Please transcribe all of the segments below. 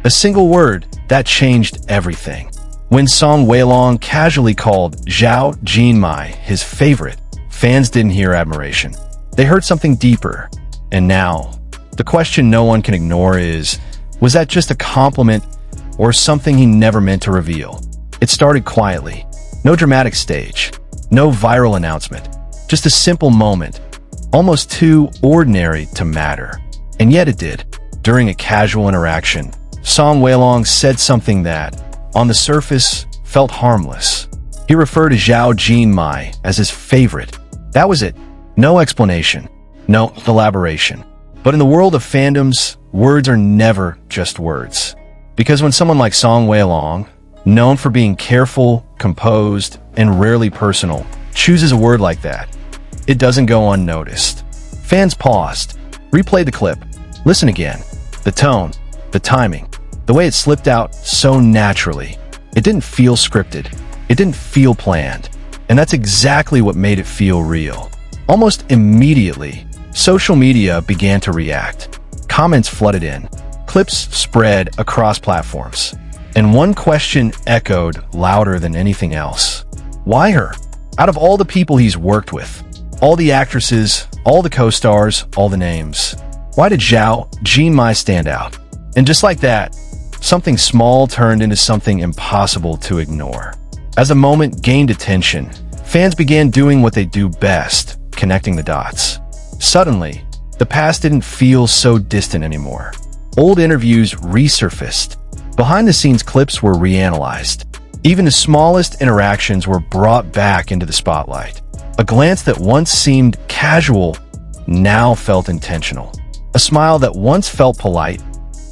A single word that changed everything. When Song Weilong casually called Zhao Jinmai his favorite, fans didn't hear admiration. They heard something deeper. And now, the question no one can ignore is, was that just a compliment or something he never meant to reveal? It started quietly. No dramatic stage. No viral announcement. Just a simple moment. Almost too ordinary to matter. And yet it did. During a casual interaction, Song Weilong said something that, on the surface, felt harmless. He referred to Zhao Jinmai as his favorite. That was it. No explanation. No elaboration. But in the world of fandoms, words are never just words. Because when someone like Song Weilong, known for being careful, composed, and rarely personal, chooses a word like that, it doesn't go unnoticed. Fans paused, replayed the clip, listen again. The tone, the timing, the way it slipped out so naturally. It didn't feel scripted. It didn't feel planned. And that's exactly what made it feel real. Almost immediately, social media began to react. Comments flooded in. Clips spread across platforms. And one question echoed louder than anything else. Why her? Out of all the people he's worked with, all the actresses, all the co-stars, all the names, why did Zhao Jinmai stand out? And just like that, something small turned into something impossible to ignore. As the moment gained attention, fans began doing what they do best, connecting the dots. Suddenly, the past didn't feel so distant anymore. Old interviews resurfaced. Behind-the-scenes clips were reanalyzed. Even the smallest interactions were brought back into the spotlight. A glance that once seemed casual now felt intentional. A smile that once felt polite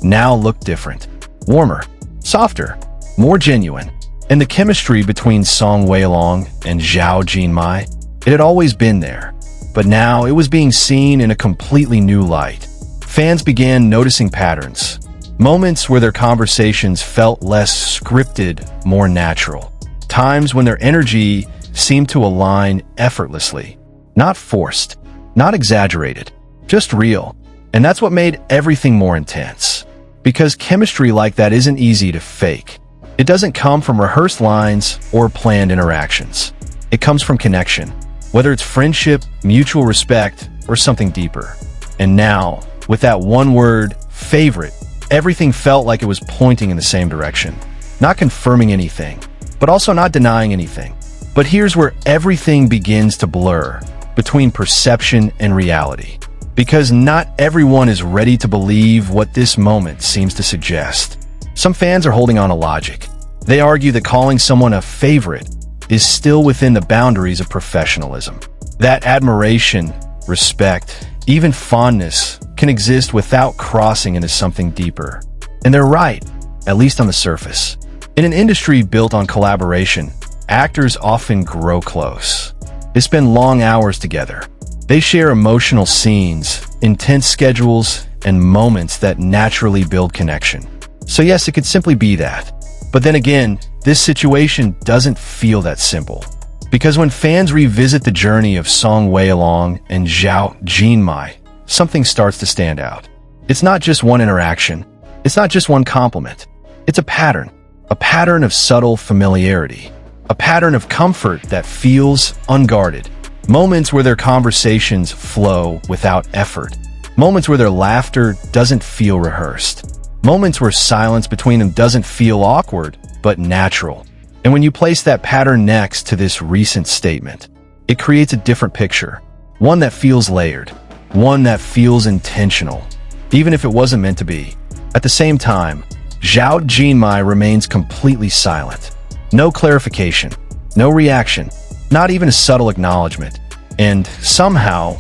now looked different. Warmer, softer, more genuine. And the chemistry between Song Weilong and Zhao Jinmai, it had always been there. But now it was being seen in a completely new light. Fans began noticing patterns. Moments where their conversations felt less scripted, more natural. Times when their energy seemed to align effortlessly. Not forced, not exaggerated, just real. And that's what made everything more intense. Because chemistry like that isn't easy to fake. It doesn't come from rehearsed lines or planned interactions. It comes from connection, whether it's friendship, mutual respect, or something deeper. And now, with that one word, favorite, everything felt like it was pointing in the same direction. Not confirming anything, but also not denying anything. But here's where everything begins to blur, between perception and reality. Because not everyone is ready to believe what this moment seems to suggest. Some fans are holding on to logic. They argue that calling someone a favorite is still within the boundaries of professionalism. That admiration, respect, even fondness can exist without crossing into something deeper. And they're right, at least on the surface. In an industry built on collaboration, actors often grow close. They spend long hours together. They share emotional scenes, intense schedules, and moments that naturally build connection. So yes, it could simply be that. But then again, this situation doesn't feel that simple. Because when fans revisit the journey of Song Weilong and Zhao Jinmai, something starts to stand out. It's not just one interaction. It's not just one compliment. It's a pattern of subtle familiarity, a pattern of comfort that feels unguarded. Moments where their conversations flow without effort. Moments where their laughter doesn't feel rehearsed. Moments where silence between them doesn't feel awkward, but natural. And when you place that pattern next to this recent statement, it creates a different picture. One that feels layered. One that feels intentional, even if it wasn't meant to be. At the same time, Zhao Jinmai remains completely silent. No clarification, no reaction, not even a subtle acknowledgement. And somehow,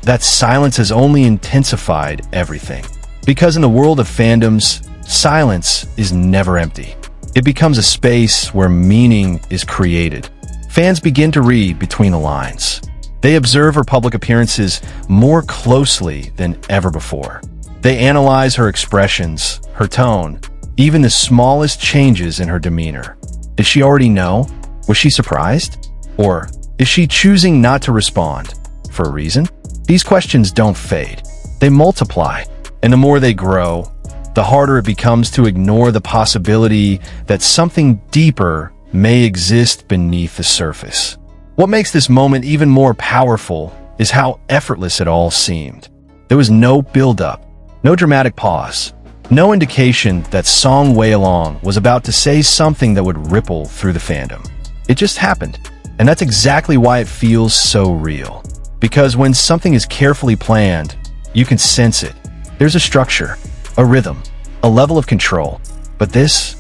that silence has only intensified everything. Because in the world of fandoms, silence is never empty. It becomes a space where meaning is created. Fans begin to read between the lines. They observe her public appearances more closely than ever before. They analyze her expressions, her tone, even the smallest changes in her demeanor. Did she already know? Was she surprised? Or is she choosing not to respond? For a reason? These questions don't fade. They multiply. And the more they grow, the harder it becomes to ignore the possibility that something deeper may exist beneath the surface. What makes this moment even more powerful is how effortless it all seemed. There was no build-up, no dramatic pause, no indication that Song Weilong was about to say something that would ripple through the fandom. It just happened, and that's exactly why it feels so real. Because when something is carefully planned, you can sense it. There's a structure, a rhythm, a level of control. But this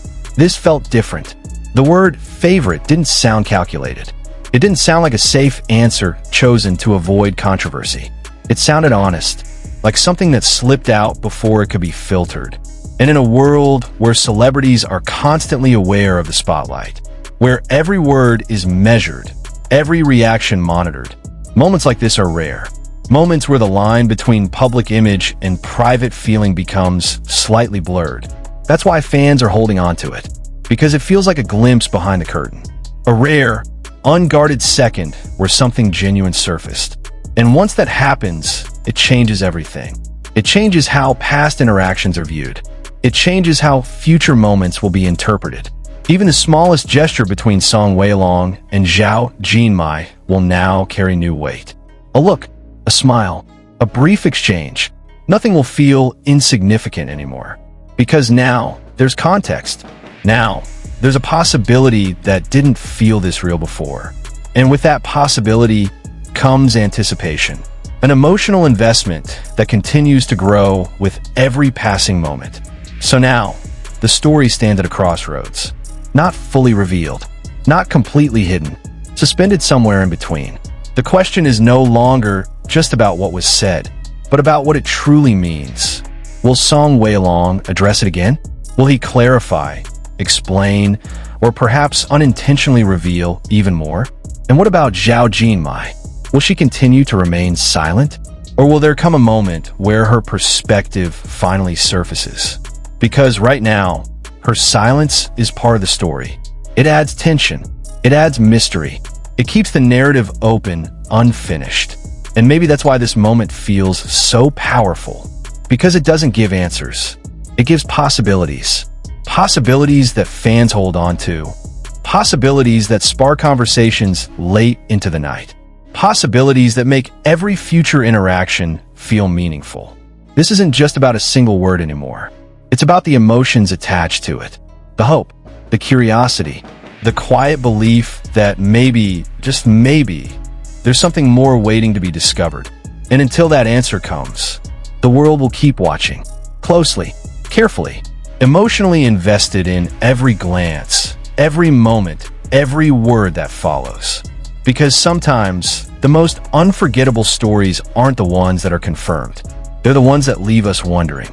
felt different. The word favorite didn't sound calculated. It didn't sound like a safe answer chosen to avoid controversy. It sounded honest, like something that slipped out before it could be filtered. And in a world where celebrities are constantly aware of the spotlight, where every word is measured, every reaction monitored, moments like this are rare. Moments where the line between public image and private feeling becomes slightly blurred. That's why fans are holding on to it, because it feels like a glimpse behind the curtain. A rare, unguarded second where something genuine surfaced. And once that happens, it changes everything. It changes how past interactions are viewed. It changes how future moments will be interpreted. Even the smallest gesture between Song Weilong and Zhao Jinmai will now carry new weight. A look, a smile, a brief exchange. Nothing will feel insignificant anymore. Because now, there's context. Now, there's a possibility that didn't feel this real before. And with that possibility comes anticipation. An emotional investment that continues to grow with every passing moment. So now, the story stands at a crossroads. Not fully revealed, not completely hidden, suspended somewhere in between. The question is no longer just about what was said, but about what it truly means. Will Song Weilong address it again? Will he clarify, explain, or perhaps unintentionally reveal even more? And what about Zhao Jinmai? Will she continue to remain silent? Or will there come a moment where her perspective finally surfaces? Because right now, her silence is part of the story. It adds tension. It adds mystery. It keeps the narrative open, unfinished. And maybe that's why this moment feels so powerful. Because it doesn't give answers. It gives possibilities. Possibilities that fans hold on to. Possibilities that spark conversations late into the night. Possibilities that make every future interaction feel meaningful. This isn't just about a single word anymore. It's about the emotions attached to it. The hope, the curiosity, the quiet belief that maybe, just maybe, there's something more waiting to be discovered. And until that answer comes, the world will keep watching, closely, carefully, emotionally invested in every glance, every moment, every word that follows. Because sometimes, the most unforgettable stories aren't the ones that are confirmed. They're the ones that leave us wondering.